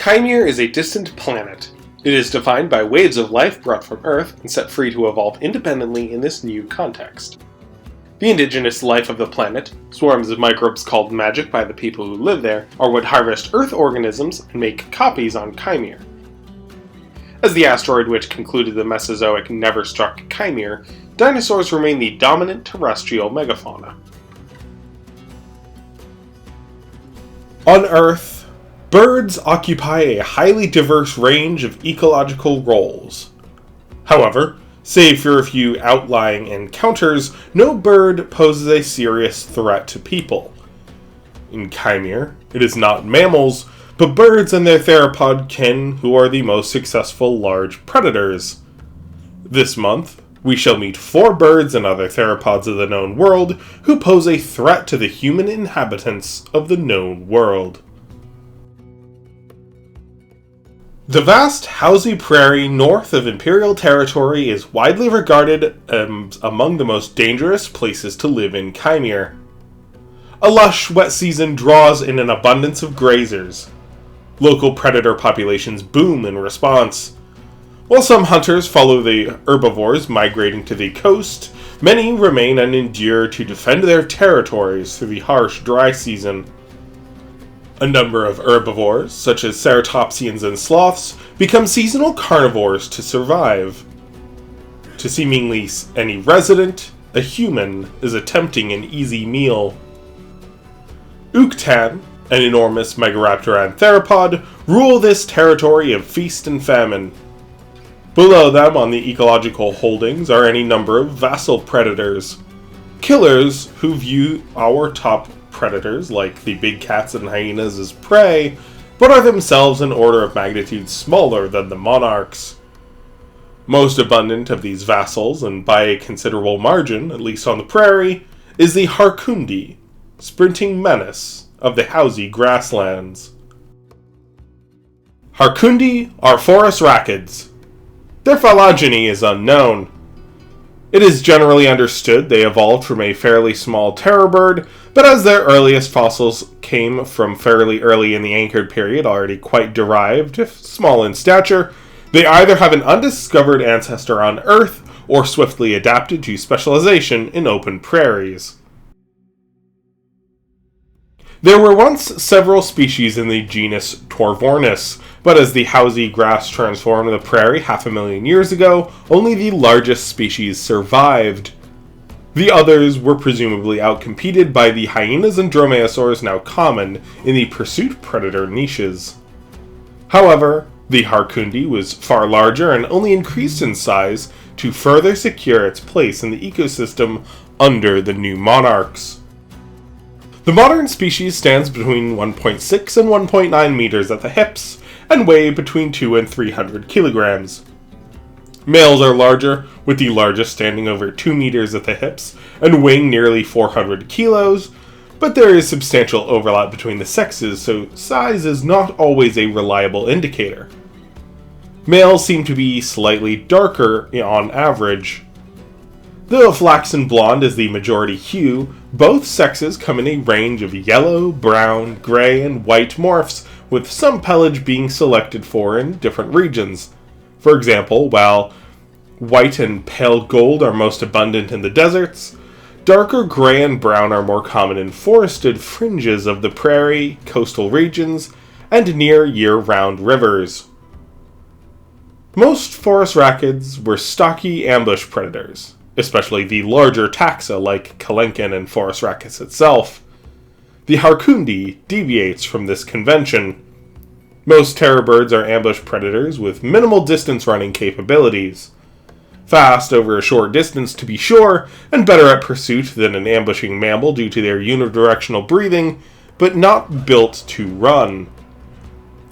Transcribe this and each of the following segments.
Chimere is a distant planet. It is defined by waves of life brought from Earth and set free to evolve independently in this new context. The indigenous life of the planet, swarms of microbes called magic by the people who live there, are what harvest Earth organisms and make copies on Chimere. As the asteroid which concluded the Mesozoic never struck Chimere, dinosaurs remain the dominant terrestrial megafauna. On Earth, birds occupy a highly diverse range of ecological roles. However, save for a few outlying encounters, no bird poses a serious threat to people. In Chimere, it is not mammals, but birds and their theropod kin who are the most successful large predators. This month, we shall meet 4 birds and other theropods of the known world who pose a threat to the human inhabitants of the known world. The vast Houze Prairie north of Imperial Territory is widely regarded among the most dangerous places to live in Chimere. A lush, wet season draws in an abundance of grazers. Local predator populations boom in response. While some hunters follow the herbivores migrating to the coast, many remain and endure to defend their territories through the harsh, dry season. A number of herbivores, such as ceratopsians and sloths, become seasonal carnivores to survive. To seemingly any resident, a human is attempting an easy meal. Uktan, an enormous megaraptor theropod, rule this territory of feast and famine. Below them on the ecological holdings are any number of vassal predators. Killers who view our top predators, like the big cats and hyenas, as prey, but are themselves an order of magnitude smaller than the monarchs. Most abundant of these vassals, and by a considerable margin, at least on the prairie, is the Harkundi, sprinting menace of the Houze grasslands. Harkundi are forest rakids. Their phylogeny is unknown. It is generally understood they evolved from a fairly small terror bird, but as their earliest fossils came from fairly early in the anchored period, already quite derived, if small in stature, they either have an undiscovered ancestor on Earth or swiftly adapted to specialization in open prairies. There were once several species in the genus Torvornis, but as the Houze grass transformed the prairie 500,000 years ago, only the largest species survived. The others were presumably outcompeted by the hyenas and dromaeosaurs now common in the pursuit predator niches. However, the Harkundi was far larger and only increased in size to further secure its place in the ecosystem under the new monarchs. The modern species stands between 1.6 and 1.9 meters at the hips and weigh between 2 and 300 kilograms. Males are larger, with the largest standing over 2 meters at the hips and weighing nearly 400 kilos, but there is substantial overlap between the sexes, so size is not always a reliable indicator. Males seem to be slightly darker on average. Though flaxen blonde is the majority hue, both sexes come in a range of yellow, brown, gray, and white morphs, with some pelage being selected for in different regions. For example, while white and pale gold are most abundant in the deserts, darker gray and brown are more common in forested fringes of the prairie, coastal regions, and near year-round rivers. Most forest rakids were stocky ambush predators, especially the larger taxa like Kalenkin and forest rakids itself. The Harkundi deviates from this convention. Most terror birds are ambush predators with minimal distance running capabilities. Fast over a short distance to be sure, and better at pursuit than an ambushing mammal due to their unidirectional breathing, but not built to run.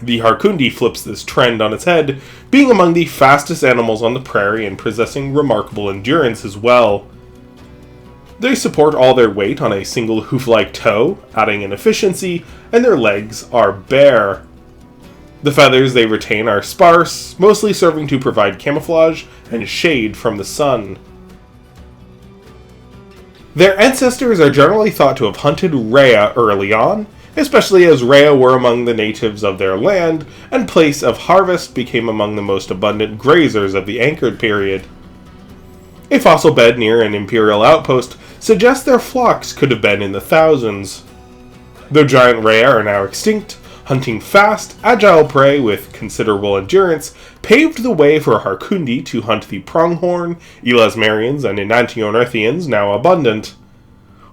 The Harkundi flips this trend on its head, being among the fastest animals on the prairie and possessing remarkable endurance as well. They support all their weight on a single hoof-like toe, adding an efficiency, and their legs are bare. The feathers they retain are sparse, mostly serving to provide camouflage and shade from the sun. Their ancestors are generally thought to have hunted rhea early on, especially as rhea were among the natives of their land, and place of harvest became among the most abundant grazers of the anchored period. A fossil bed near an imperial outpost suggests their flocks could have been in the thousands. Though giant rhea are now extinct, hunting fast, agile prey with considerable endurance paved the way for Harkundi to hunt the pronghorn, elasmarians, and enantionerthians now abundant.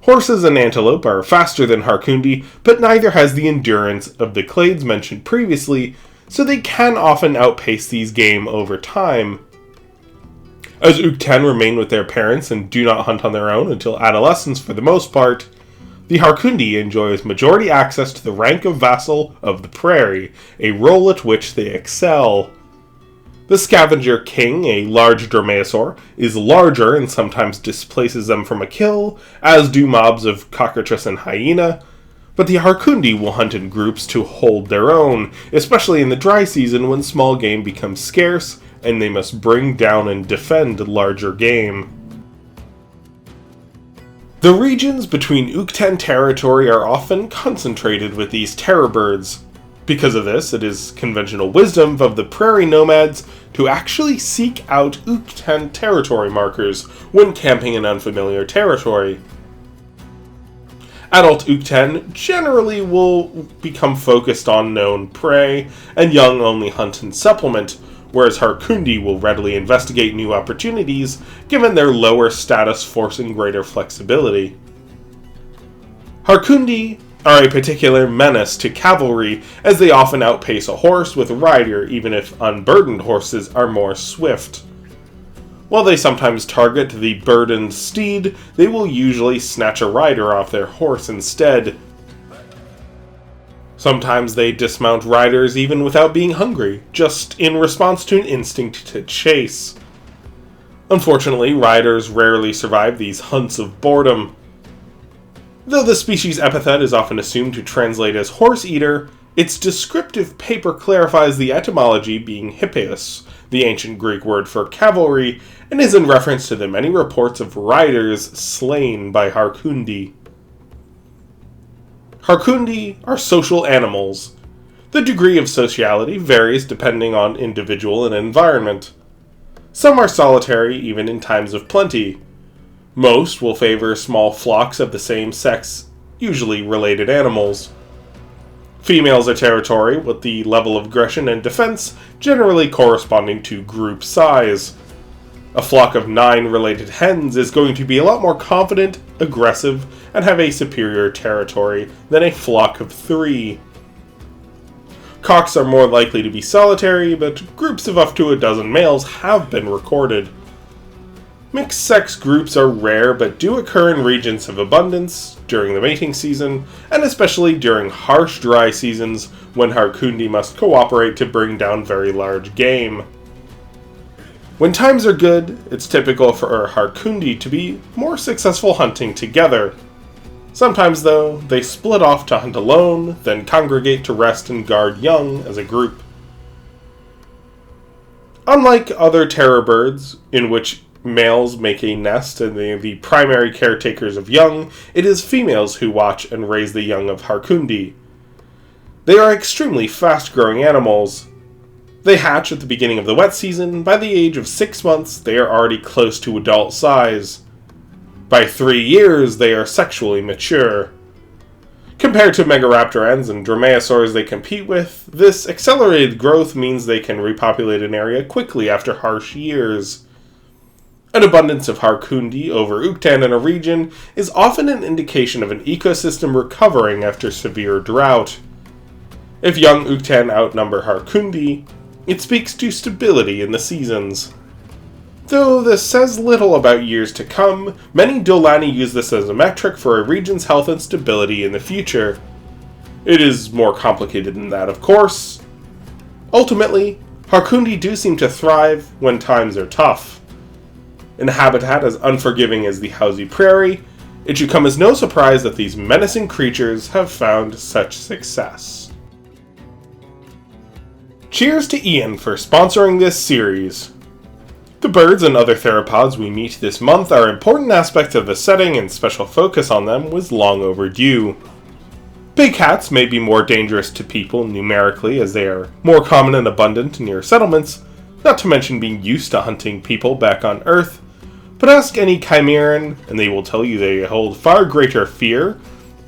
Horses and antelope are faster than Harkundi, but neither has the endurance of the clades mentioned previously, so they can often outpace these game over time. As Ukt'en remain with their parents and do not hunt on their own until adolescence for the most part, the Harkundi enjoys majority access to the rank of vassal of the prairie, a role at which they excel. The scavenger king, a large dromaeosaur, is larger and sometimes displaces them from a kill, as do mobs of cockatrice and hyena, but the Harkundi will hunt in groups to hold their own, especially in the dry season when small game becomes scarce and they must bring down and defend larger game. The regions between Ukt'en territory are often concentrated with these terror birds. Because of this, it is conventional wisdom of the prairie nomads to actually seek out Ukt'en territory markers when camping in unfamiliar territory. Adult Ukt'en generally will become focused on known prey, and young only hunt and supplement, whereas Harkundi will readily investigate new opportunities given their lower status forcing greater flexibility. Harkundi are a particular menace to cavalry, as they often outpace a horse with a rider even if unburdened horses are more swift. While they sometimes target the burdened steed, they will usually snatch a rider off their horse instead. Sometimes they dismount riders even without being hungry, just in response to an instinct to chase. Unfortunately, riders rarely survive these hunts of boredom. Though the species epithet is often assumed to translate as horse eater, its descriptive paper clarifies the etymology being hippeus, the ancient Greek word for cavalry, and is in reference to the many reports of riders slain by Harkundi. Harkundi are social animals. The degree of sociality varies depending on individual and environment. Some are solitary even in times of plenty. Most will favor small flocks of the same sex, usually related animals. Females are territory with the level of aggression and defense generally corresponding to group size. A flock of 9 related hens is going to be a lot more confident, aggressive, and have a superior territory than a flock of 3. Cocks are more likely to be solitary, but groups of up to a dozen males have been recorded. Mixed-sex groups are rare but do occur in regions of abundance during the mating season, and especially during harsh dry seasons when Harkundi must cooperate to bring down very large game. When times are good, it's typical for Harkundi to be more successful hunting together. Sometimes, though, they split off to hunt alone, then congregate to rest and guard young as a group. Unlike other terror birds, in which males make a nest and they are the primary caretakers of young, it is females who watch and raise the young of Harkundi. They are extremely fast-growing animals. They hatch at the beginning of the wet season. By the age of 6 months, they are already close to adult size. By 3 years, they are sexually mature. Compared to megaraptorans and dromaeosaurs they compete with, this accelerated growth means they can repopulate an area quickly after harsh years. An abundance of Harkundi over Ukt'en in a region is often an indication of an ecosystem recovering after severe drought. If young Ukt'en outnumber Harkundi, it speaks to stability in the seasons. Though this says little about years to come, many Dolani use this as a metric for a region's health and stability in the future. It is more complicated than that, of course. Ultimately, Harkundi do seem to thrive when times are tough. In a habitat as unforgiving as the Houze Prairie, it should come as no surprise that these menacing creatures have found such success. Cheers to Ian for sponsoring this series. The birds and other theropods we meet this month are important aspects of the setting, and special focus on them was long overdue. Big cats may be more dangerous to people numerically as they are more common and abundant near settlements, not to mention being used to hunting people back on Earth. But ask any Chimeran, and they will tell you they hold far greater fear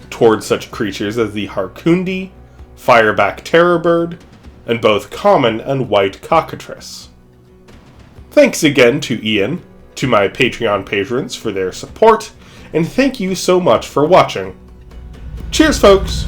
towards such creatures as the Harkundi, fireback terrorbird, and both common and white cockatrice. Thanks again to Ian, to my Patreon patrons for their support, and thank you so much for watching. Cheers, folks!